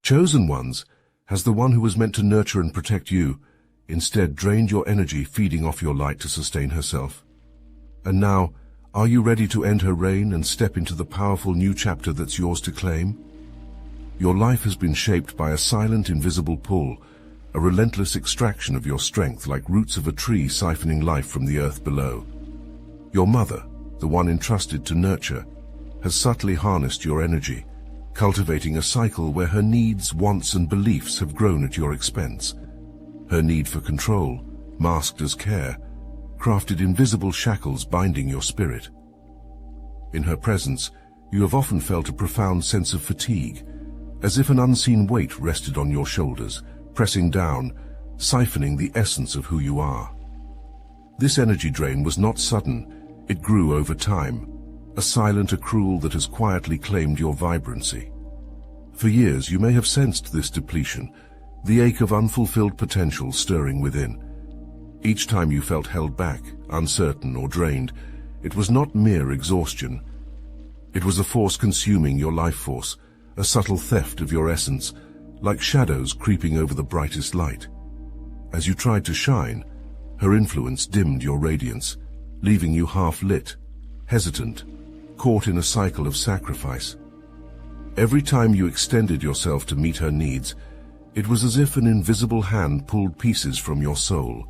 Chosen ones has the one who was meant to nurture and protect you, instead drained your energy, feeding off your light to sustain herself. And now, are you ready to end her reign and step into the powerful new chapter that's yours to claim? Your life has been shaped by a silent, invisible pull, a relentless extraction of your strength like roots of a tree siphoning life from the earth below. Your mother, the one entrusted to nurture, has subtly harnessed your energy, cultivating a cycle where her needs, wants, and beliefs have grown at your expense. Her need for control, masked as care, crafted invisible shackles binding your spirit. In her presence, you have often felt a profound sense of fatigue, as if an unseen weight rested on your shoulders, pressing down, siphoning the essence of who you are. This energy drain was not sudden, it grew over time, a silent accrual that has quietly claimed your vibrancy. For years you may have sensed this depletion, the ache of unfulfilled potential stirring within. Each time you felt held back, uncertain or drained, it was not mere exhaustion. It was a force consuming your life force, a subtle theft of your essence, like shadows creeping over the brightest light. As you tried to shine, her influence dimmed your radiance, leaving you half-lit, hesitant, caught in a cycle of sacrifice. Every time you extended yourself to meet her needs, it was as if an invisible hand pulled pieces from your soul.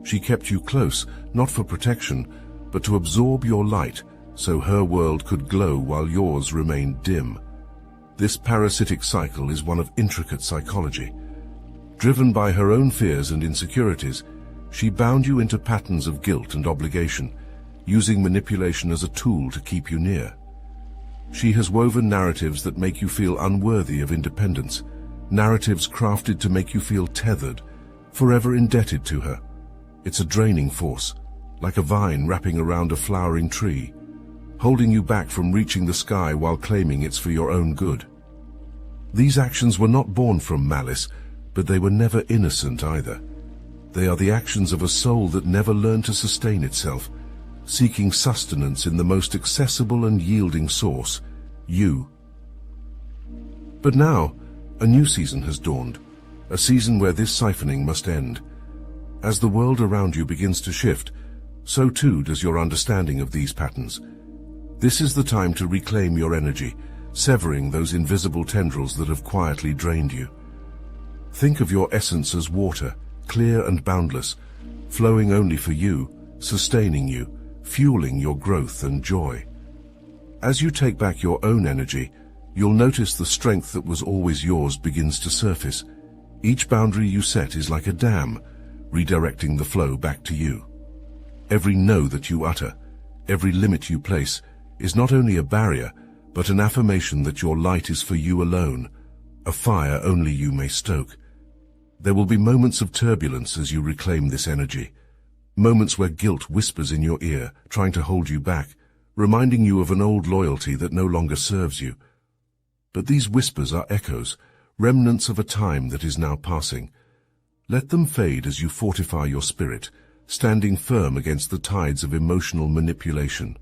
She kept you close, not for protection, but to absorb your light, so her world could glow while yours remained dim. This parasitic cycle is one of intricate psychology. Driven by her own fears and insecurities, she bound you into patterns of guilt and obligation, using manipulation as a tool to keep you near. She has woven narratives that make you feel unworthy of independence, narratives crafted to make you feel tethered, forever indebted to her. It's a draining force, like a vine wrapping around a flowering tree, holding you back from reaching the sky while claiming it's for your own good. These actions were not born from malice, but they were never innocent either. They are the actions of a soul that never learned to sustain itself, seeking sustenance in the most accessible and yielding source, you. But now, a new season has dawned, a season where this siphoning must end. As the world around you begins to shift, so too does your understanding of these patterns. This is the time to reclaim your energy, severing those invisible tendrils that have quietly drained you. Think of your essence as water, clear and boundless, flowing only for you, sustaining you, fueling your growth and joy. As you take back your own energy, you'll notice the strength that was always yours begins to surface. Each boundary you set is like a dam, redirecting the flow back to you. Every no that you utter, every limit you place, is not only a barrier, but an affirmation that your light is for you alone, a fire only you may stoke. There will be moments of turbulence as you reclaim this energy, moments where guilt whispers in your ear, trying to hold you back, reminding you of an old loyalty that no longer serves you. But these whispers are echoes, remnants of a time that is now passing. Let them fade as you fortify your spirit, standing firm against the tides of emotional manipulation.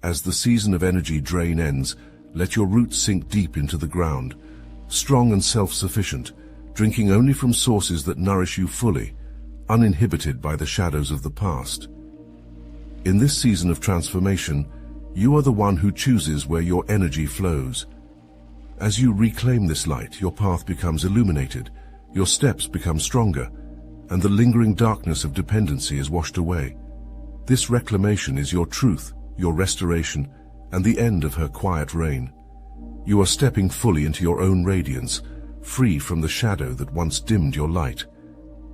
As the season of energy drain ends, let your roots sink deep into the ground, strong and self-sufficient, drinking only from sources that nourish you fully, uninhibited by the shadows of the past. In this season of transformation, you are the one who chooses where your energy flows. As you reclaim this light, your path becomes illuminated, your steps become stronger, and the lingering darkness of dependency is washed away. This reclamation is your truth, your restoration, and the end of her quiet reign. You are stepping fully into your own radiance, free from the shadow that once dimmed your light.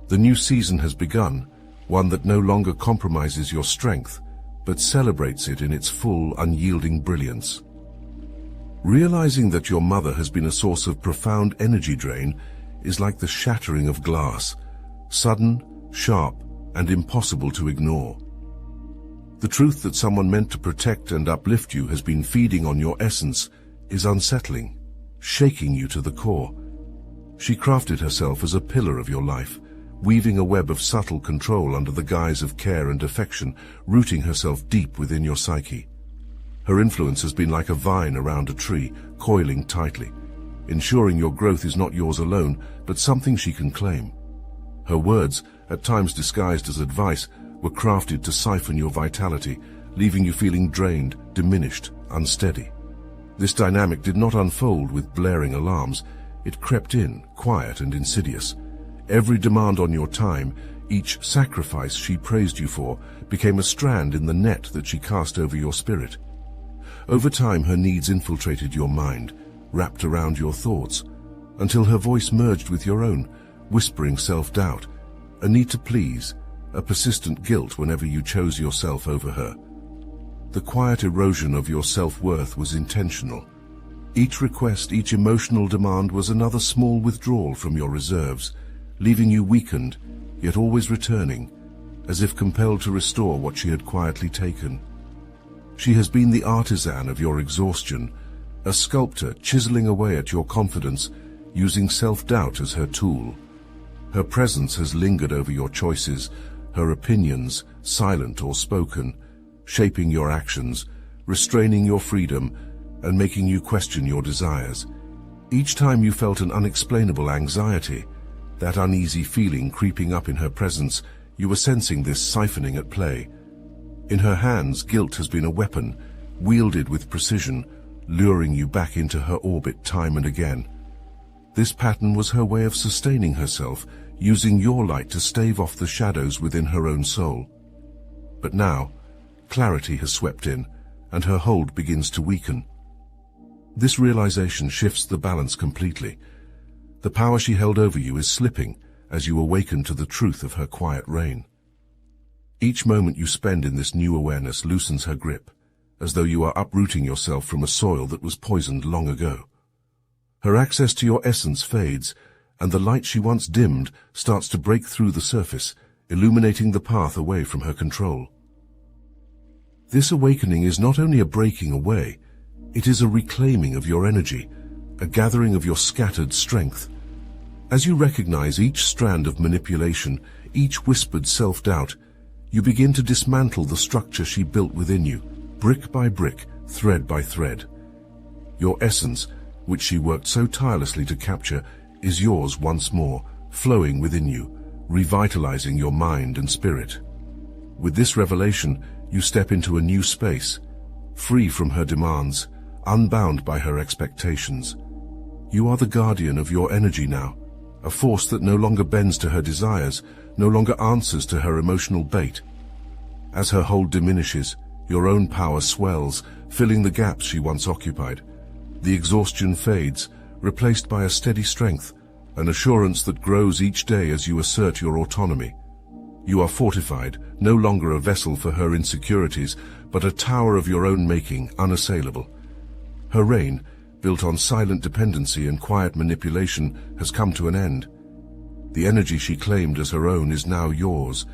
The new season has begun, one that no longer compromises your strength, but celebrates it in its full, unyielding brilliance. Realizing that your mother has been a source of profound energy drain is like the shattering of glass, sudden, sharp, and impossible to ignore. The truth that someone meant to protect and uplift you has been feeding on your essence is unsettling, shaking you to the core. She crafted herself as a pillar of your life, weaving a web of subtle control under the guise of care and affection, rooting herself deep within your psyche. Her influence has been like a vine around a tree, coiling tightly, ensuring your growth is not yours alone, but something she can claim. Her words, at times disguised as advice, were crafted to siphon your vitality, leaving you feeling drained, diminished, unsteady. This dynamic did not unfold with blaring alarms. It crept in, quiet and insidious. Every demand on your time, each sacrifice she praised you for, became a strand in the net that she cast over your spirit. Over time, her needs infiltrated your mind, wrapped around your thoughts, until her voice merged with your own, whispering self-doubt, a need to please, a persistent guilt whenever you chose yourself over her. The quiet erosion of your self-worth was intentional. Each request, each emotional demand was another small withdrawal from your reserves, leaving you weakened, yet always returning, as if compelled to restore what she had quietly taken. She has been the artisan of your exhaustion, a sculptor chiseling away at your confidence, using self-doubt as her tool. Her presence has lingered over your choices, her opinions, silent or spoken, shaping your actions, restraining your freedom, and making you question your desires. Each time you felt an unexplainable anxiety, that uneasy feeling creeping up in her presence, you were sensing this siphoning at play. In her hands, guilt has been a weapon, wielded with precision, luring you back into her orbit time and again. This pattern was her way of sustaining herself, using your light to stave off the shadows within her own soul. But now, clarity has swept in, and her hold begins to weaken. This realization shifts the balance completely. The power she held over you is slipping as you awaken to the truth of her quiet reign. Each moment you spend in this new awareness loosens her grip, as though you are uprooting yourself from a soil that was poisoned long ago. Her access to your essence fades, and the light she once dimmed starts to break through the surface, illuminating the path away from her control. This awakening is not only a breaking away, it is a reclaiming of your energy, a gathering of your scattered strength. As you recognize each strand of manipulation, each whispered self-doubt, you begin to dismantle the structure she built within you, brick by brick, thread by thread. Your essence, which she worked so tirelessly to capture, is yours once more, flowing within you, revitalizing your mind and spirit. With this revelation, you step into a new space, free from her demands, unbound by her expectations. You are the guardian of your energy now, a force that no longer bends to her desires, no longer answers to her emotional bait. As her hold diminishes, your own power swells, filling the gaps she once occupied. The exhaustion fades, replaced by a steady strength, an assurance that grows each day as you assert your autonomy. You are fortified, no longer a vessel for her insecurities, but a tower of your own making, unassailable. Her reign, built on silent dependency and quiet manipulation, has come to an end. The energy she claimed as her own is now yours,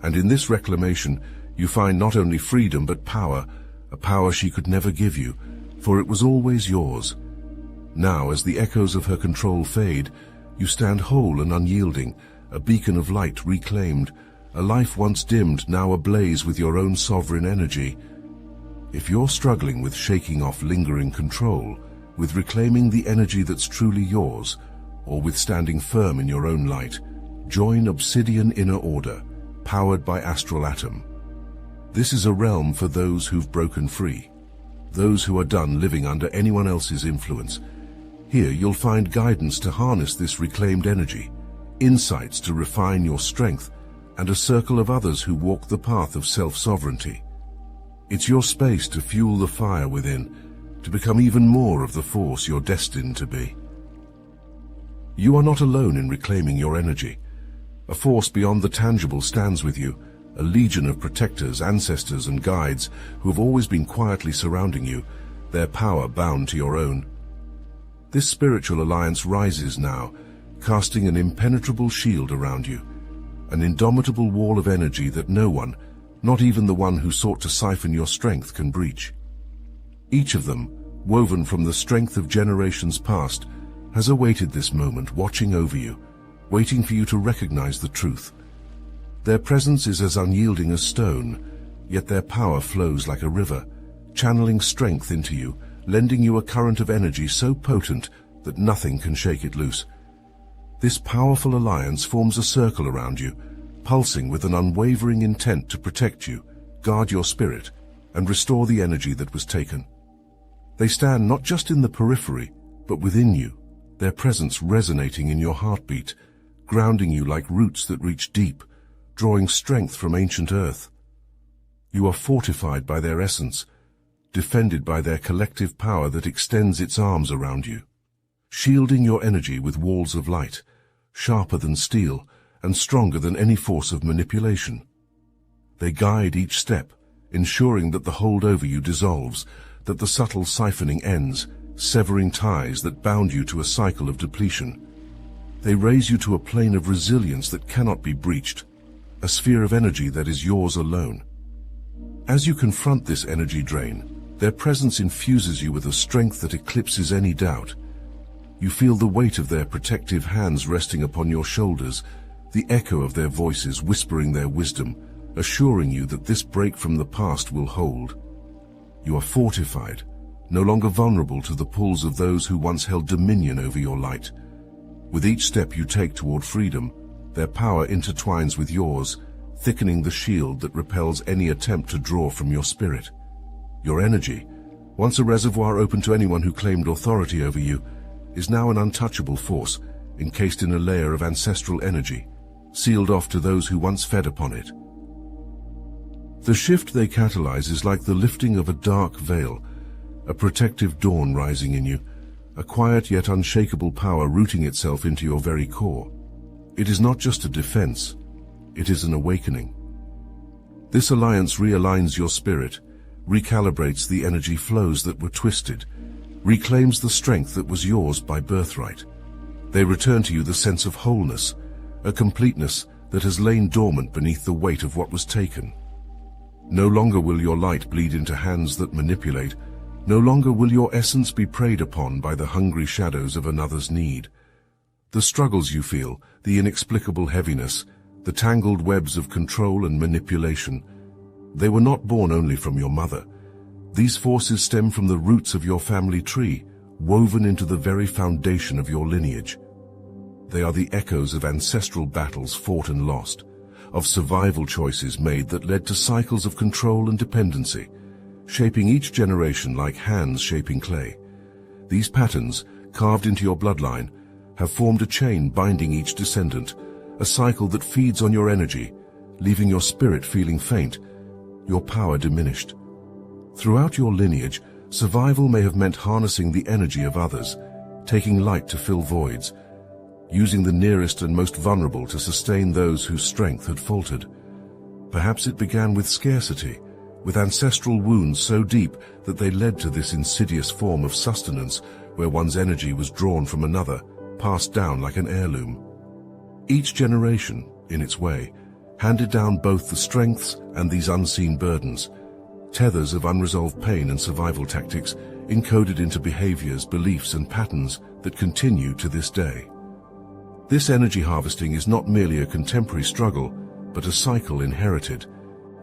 and in this reclamation you find not only freedom but power, a power she could never give you, for it was always yours. Now, as the echoes of her control fade, you stand whole and unyielding, a beacon of light reclaimed, a life once dimmed now ablaze with your own sovereign energy. If you're struggling with shaking off lingering control, with reclaiming the energy that's truly yours, or with standing firm in your own light, join Obsidian Inner Order, powered by Astral Atom. This is a realm for those who've broken free, those who are done living under anyone else's influence. Here you'll find guidance to harness this reclaimed energy, insights to refine your strength, and a circle of others who walk the path of self-sovereignty. It's your space to fuel the fire within, to become even more of the force you're destined to be. You are not alone in reclaiming your energy. A force beyond the tangible stands with you, a legion of protectors, ancestors, and guides who have always been quietly surrounding you, their power bound to your own. This spiritual alliance rises now, casting an impenetrable shield around you, an indomitable wall of energy that no one, not even the one who sought to siphon your strength, can breach. Each of them, woven from the strength of generations past, has awaited this moment, watching over you, waiting for you to recognize the truth. Their presence is as unyielding as stone, yet their power flows like a river, channeling strength into you, lending you a current of energy so potent that nothing can shake it loose. This powerful alliance forms a circle around you, pulsing with an unwavering intent to protect you, guard your spirit, and restore the energy that was taken. They stand not just in the periphery, but within you, their presence resonating in your heartbeat, grounding you like roots that reach deep, drawing strength from ancient earth. You are fortified by their essence, defended by their collective power that extends its arms around you, shielding your energy with walls of light, sharper than steel and stronger than any force of manipulation. They guide each step, ensuring that the hold over you dissolves, that the subtle siphoning ends, severing ties that bound you to a cycle of depletion. They raise you to a plane of resilience that cannot be breached, a sphere of energy that is yours alone. As you confront this energy drain, their presence infuses you with a strength that eclipses any doubt. You feel the weight of their protective hands resting upon your shoulders, the echo of their voices whispering their wisdom, assuring you that this break from the past will hold. You are fortified, no longer vulnerable to the pulls of those who once held dominion over your light. With each step you take toward freedom, their power intertwines with yours, thickening the shield that repels any attempt to draw from your spirit. Your energy, once a reservoir open to anyone who claimed authority over you, is now an untouchable force, encased in a layer of ancestral energy, sealed off to those who once fed upon it. The shift they catalyze is like the lifting of a dark veil, a protective dawn rising in you, a quiet yet unshakable power rooting itself into your very core. It is not just a defense, it is an awakening. This alliance realigns your spirit, recalibrates the energy flows that were twisted, reclaims the strength that was yours by birthright. They return to you the sense of wholeness, a completeness that has lain dormant beneath the weight of what was taken. No longer will your light bleed into hands that manipulate. No longer will your essence be preyed upon by the hungry shadows of another's need. The struggles you feel, the inexplicable heaviness, the tangled webs of control and manipulation, they were not born only from your mother. These forces stem from the roots of your family tree, woven into the very foundation of your lineage. They are the echoes of ancestral battles fought and lost, of survival choices made that led to cycles of control and dependency, shaping each generation like hands shaping clay. These patterns, carved into your bloodline, have formed a chain binding each descendant, a cycle that feeds on your energy, leaving your spirit feeling faint, your power diminished. Throughout your lineage, survival may have meant harnessing the energy of others, taking light to fill voids, using the nearest and most vulnerable to sustain those whose strength had faltered. Perhaps it began with scarcity, with ancestral wounds so deep that they led to this insidious form of sustenance where one's energy was drawn from another, passed down like an heirloom. Each generation, in its way, handed down both the strengths and these unseen burdens, tethers of unresolved pain and survival tactics encoded into behaviors, beliefs, and patterns that continue to this day. This energy harvesting is not merely a contemporary struggle, but a cycle inherited,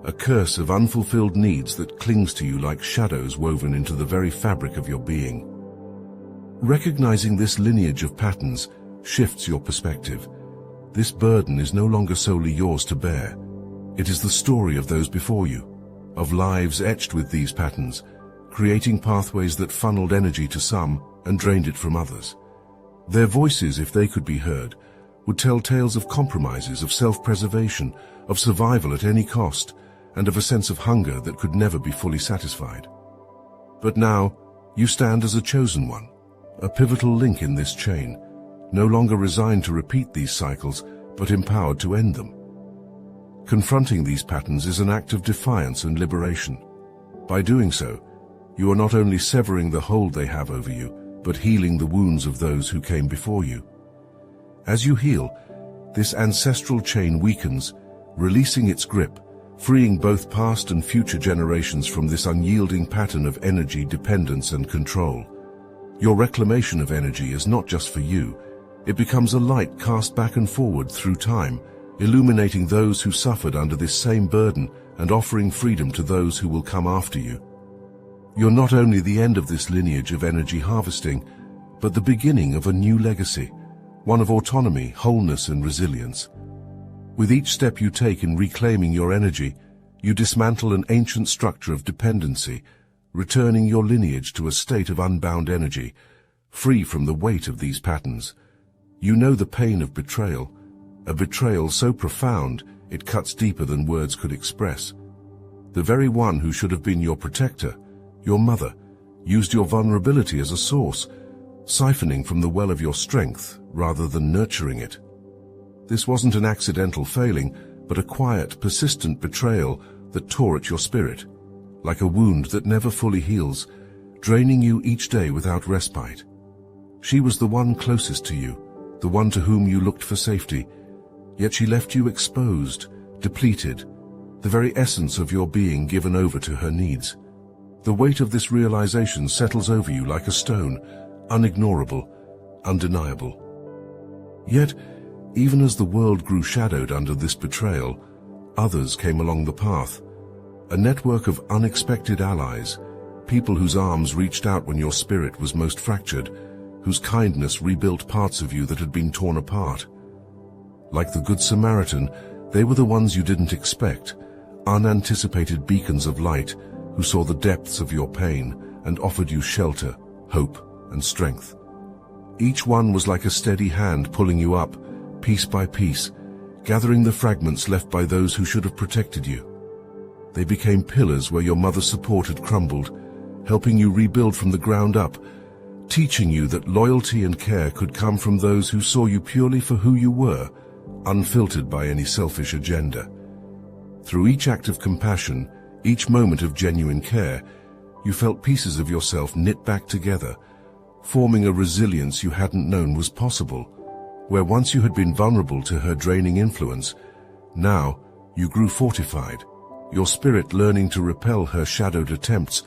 a curse of unfulfilled needs that clings to you like shadows woven into the very fabric of your being. Recognizing this lineage of patterns shifts your perspective. This burden is no longer solely yours to bear. It is the story of those before you, of lives etched with these patterns, creating pathways that funneled energy to some and drained it from others. Their voices, if they could be heard, would tell tales of compromises, of self-preservation, of survival at any cost, and of a sense of hunger that could never be fully satisfied. But now, you stand as a chosen one, a pivotal link in this chain, no longer resigned to repeat these cycles, but empowered to end them. Confronting these patterns is an act of defiance and liberation. By doing so, you are not only severing the hold they have over you, but healing the wounds of those who came before you. As you heal, this ancestral chain weakens, releasing its grip, freeing both past and future generations from this unyielding pattern of energy dependence and control. Your reclamation of energy is not just for you. It becomes a light cast back and forward through time, illuminating those who suffered under this same burden and offering freedom to those who will come after you. You're not only the end of this lineage of energy harvesting, but the beginning of a new legacy, one of autonomy, wholeness, and resilience. With each step you take in reclaiming your energy, you dismantle an ancient structure of dependency, returning your lineage to a state of unbound energy, free from the weight of these patterns. You know the pain of betrayal, a betrayal so profound it cuts deeper than words could express. The very one who should have been your protector, your mother, used your vulnerability as a source, siphoning from the well of your strength rather than nurturing it. This wasn't an accidental failing, but a quiet, persistent betrayal that tore at your spirit, like a wound that never fully heals, draining you each day without respite. She was the one closest to you, the one to whom you looked for safety, yet she left you exposed, depleted, the very essence of your being given over to her needs. The weight of this realization settles over you like a stone, unignorable, undeniable. Yet, even as the world grew shadowed under this betrayal, others came along the path. A network of unexpected allies, people whose arms reached out when your spirit was most fractured, whose kindness rebuilt parts of you that had been torn apart. Like the Good Samaritan, they were the ones you didn't expect, unanticipated beacons of light who saw the depths of your pain and offered you shelter, hope, and strength. Each one was like a steady hand pulling you up, piece by piece, gathering the fragments left by those who should have protected you. They became pillars where your mother's support had crumbled, helping you rebuild from the ground up, teaching you that loyalty and care could come from those who saw you purely for who you were, unfiltered by any selfish agenda. Through each act of compassion, each moment of genuine care, you felt pieces of yourself knit back together, forming a resilience you hadn't known was possible. Where once you had been vulnerable to her draining influence, now you grew fortified, your spirit learning to repel her shadowed attempts,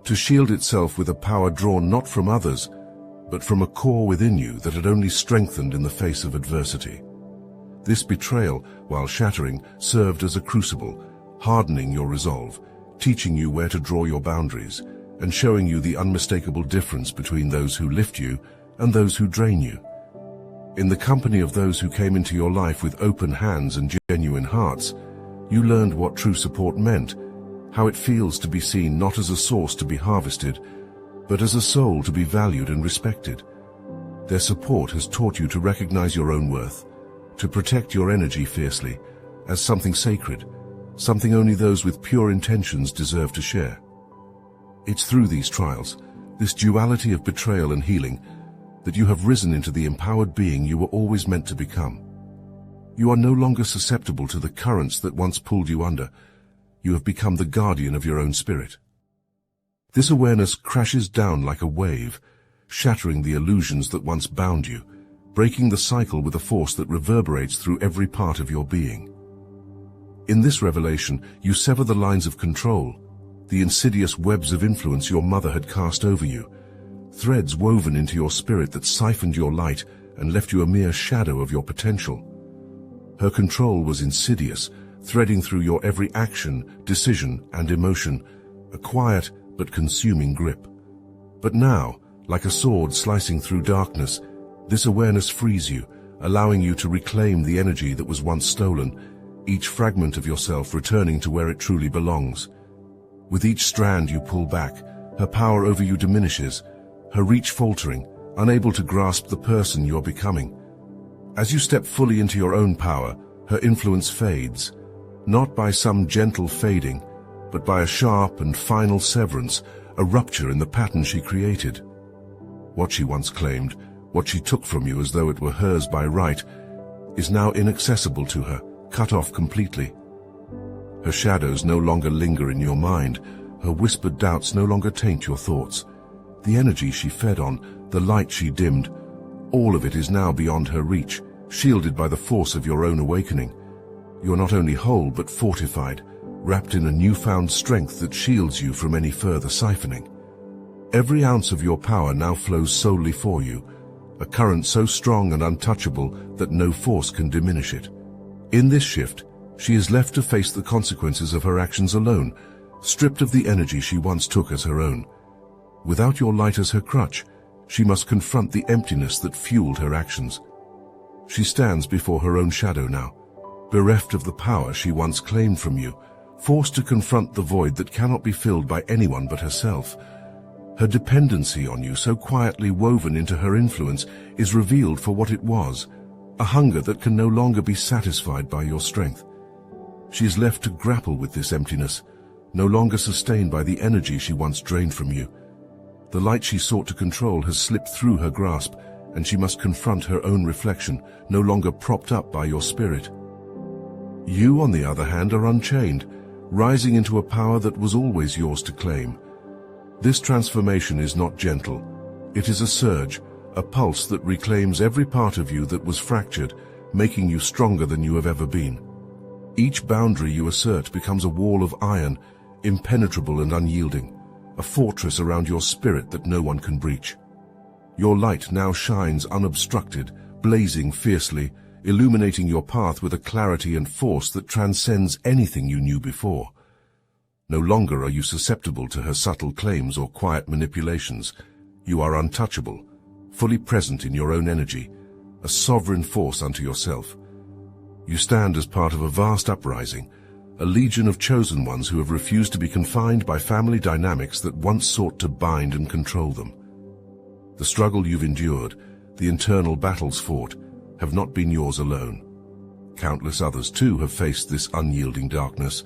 to shield itself with a power drawn not from others, but from a core within you that had only strengthened in the face of adversity. This betrayal, while shattering, served as a crucible, hardening your resolve, teaching you where to draw your boundaries, and showing you the unmistakable difference between those who lift you and those who drain you. In the company of those who came into your life with open hands and genuine hearts, you learned what true support meant, how it feels to be seen not as a source to be harvested, but as a soul to be valued and respected. Their support has taught you to recognize your own worth, to protect your energy fiercely, as something sacred, something only those with pure intentions deserve to share. It's through these trials, this duality of betrayal and healing, that you have risen into the empowered being you were always meant to become. You are no longer susceptible to the currents that once pulled you under. You have become the guardian of your own spirit. This awareness crashes down like a wave, shattering the illusions that once bound you, breaking the cycle with a force that reverberates through every part of your being. In this revelation, you sever the lines of control, the insidious webs of influence your mother had cast over you, threads woven into your spirit that siphoned your light and left you a mere shadow of your potential. Her control was insidious, threading through your every action, decision, and emotion, a quiet but consuming grip. But now, like a sword slicing through darkness, this awareness frees you, allowing you to reclaim the energy that was once stolen, each fragment of yourself returning to where it truly belongs. With each strand you pull back, her power over you diminishes, her reach faltering, unable to grasp the person you're becoming. As you step fully into your own power, her influence fades, not by some gentle fading, but by a sharp and final severance, a rupture in the pattern she created. What she once claimed, what she took from you as though it were hers by right, is now inaccessible to her, cut off completely. Her shadows no longer linger in your mind, her whispered doubts no longer taint your thoughts. The energy she fed on, the light she dimmed, all of it is now beyond her reach, shielded by the force of your own awakening. You're not only whole but fortified, wrapped in a newfound strength that shields you from any further siphoning. Every ounce of your power now flows solely for you, a current so strong and untouchable that no force can diminish it. In this shift, she is left to face the consequences of her actions alone, stripped of the energy she once took as her own. Without your light as her crutch, She must confront the emptiness that fueled her actions. She stands before her own shadow now, bereft of the power she once claimed from you, forced to confront the void that cannot be filled by anyone but herself. Her dependency on you, so quietly woven into her influence, is revealed for what it was, a hunger that can no longer be satisfied by your strength. She is left to grapple with this emptiness, no longer sustained by the energy she once drained from you. The light she sought to control has slipped through her grasp, and she must confront her own reflection, no longer propped up by your spirit. You, on the other hand, are unchained, rising into a power that was always yours to claim. This transformation is not gentle. It is a surge, a pulse that reclaims every part of you that was fractured, making you stronger than you have ever been. Each boundary you assert becomes a wall of iron, impenetrable and unyielding, a fortress around your spirit that no one can breach. Your light now shines unobstructed, blazing fiercely, illuminating your path with a clarity and force that transcends anything you knew before. No longer are you susceptible to her subtle claims or quiet manipulations. You are untouchable, fully present in your own energy, a sovereign force unto yourself. You stand as part of a vast uprising, a legion of chosen ones who have refused to be confined by family dynamics that once sought to bind and control them. The struggle you've endured, the internal battles fought, have not been yours alone. Countless others too have faced this unyielding darkness,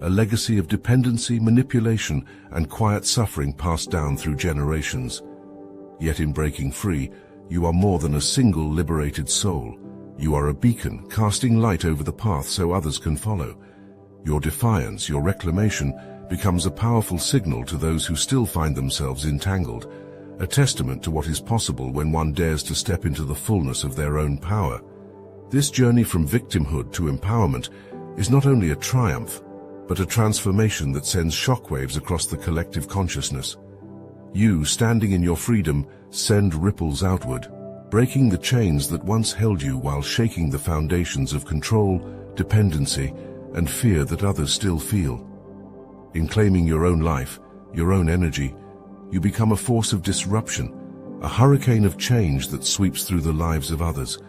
a legacy of dependency, manipulation, and quiet suffering passed down through generations. Yet in breaking free, you are more than a single liberated soul. You are a beacon, casting light over the path so others can follow. Your defiance, your reclamation, becomes a powerful signal to those who still find themselves entangled, a testament to what is possible when one dares to step into the fullness of their own power. This journey from victimhood to empowerment is not only a triumph, but a transformation that sends shockwaves across the collective consciousness. You, standing in your freedom, send ripples outward, breaking the chains that once held you while shaking the foundations of control, dependency, and fear that others still feel. In claiming your own life, your own energy, you become a force of disruption, a hurricane of change that sweeps through the lives of others.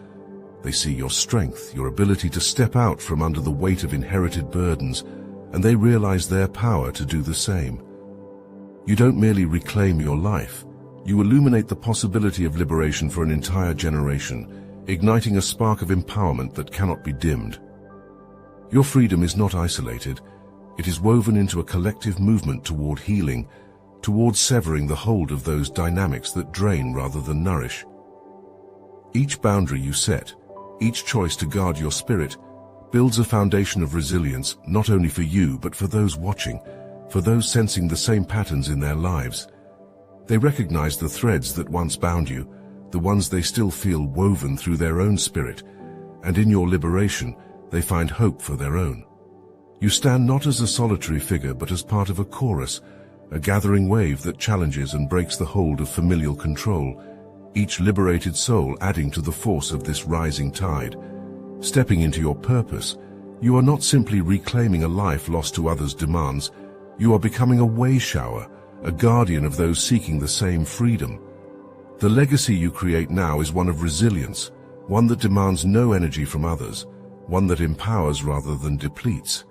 They see your strength, your ability to step out from under the weight of inherited burdens, and they realize their power to do the same. You don't merely reclaim your life, you illuminate the possibility of liberation for an entire generation, igniting a spark of empowerment that cannot be dimmed. Your freedom is not isolated, it is woven into a collective movement toward healing, towards severing the hold of those dynamics that drain rather than nourish. Each boundary you set, each choice to guard your spirit, builds a foundation of resilience not only for you but for those watching, for those sensing the same patterns in their lives. They recognize the threads that once bound you, the ones they still feel woven through their own spirit, and in your liberation they find hope for their own. You stand not as a solitary figure but as part of a chorus, a gathering wave that challenges and breaks the hold of familial control, each liberated soul adding to the force of this rising tide. Stepping into your purpose, you are not simply reclaiming a life lost to others' demands, you are becoming a way shower, a guardian of those seeking the same freedom. The legacy you create now is one of resilience, one that demands no energy from others, one that empowers rather than depletes.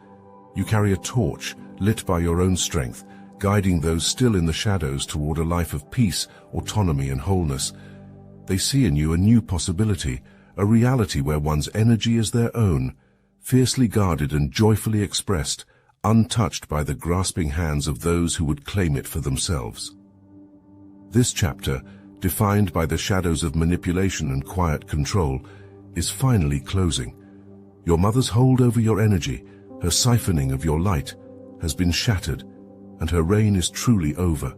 You carry a torch, lit by your own strength, guiding those still in the shadows toward a life of peace, autonomy, and wholeness. They see in you a new possibility, a reality where one's energy is their own, fiercely guarded and joyfully expressed, untouched by the grasping hands of those who would claim it for themselves. This chapter, defined by the shadows of manipulation and quiet control, is finally closing. Your mother's hold over your energy, her siphoning of your light, has been shattered, and her reign is truly over.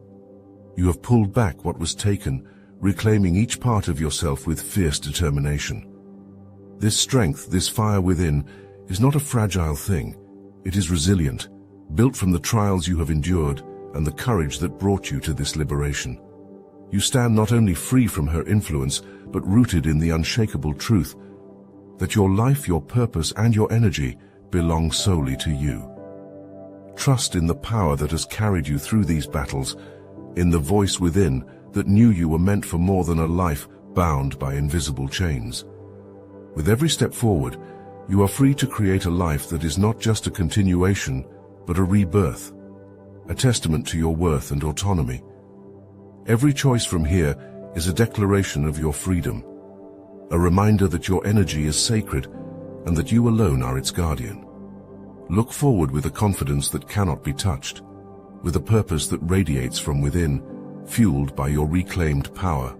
You have pulled back what was taken, reclaiming each part of yourself with fierce determination. This strength, this fire within, is not a fragile thing. It is resilient, built from the trials you have endured and the courage that brought you to this liberation. You stand not only free from her influence, but rooted in the unshakable truth that your life, your purpose, and your energy belong solely to you. Trust in the power that has carried you through these battles, in the voice within that knew you were meant for more than a life bound by invisible chains. With every step forward, you are free to create a life that is not just a continuation, but a rebirth, a testament to your worth and autonomy. Every choice from here is a declaration of your freedom, a reminder that your energy is sacred and that you alone are its guardian. Look forward with a confidence that cannot be touched, with a purpose that radiates from within, fueled by your reclaimed power.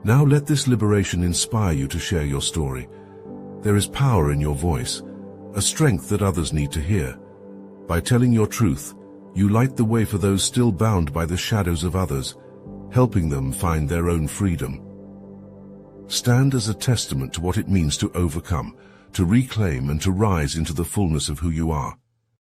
Now let this liberation inspire you to share your story. There is power in your voice, a strength that others need to hear. By telling your truth, you light the way for those still bound by the shadows of others, helping them find their own freedom. Stand as a testament to what it means to overcome, to reclaim and to rise into the fullness of who you are.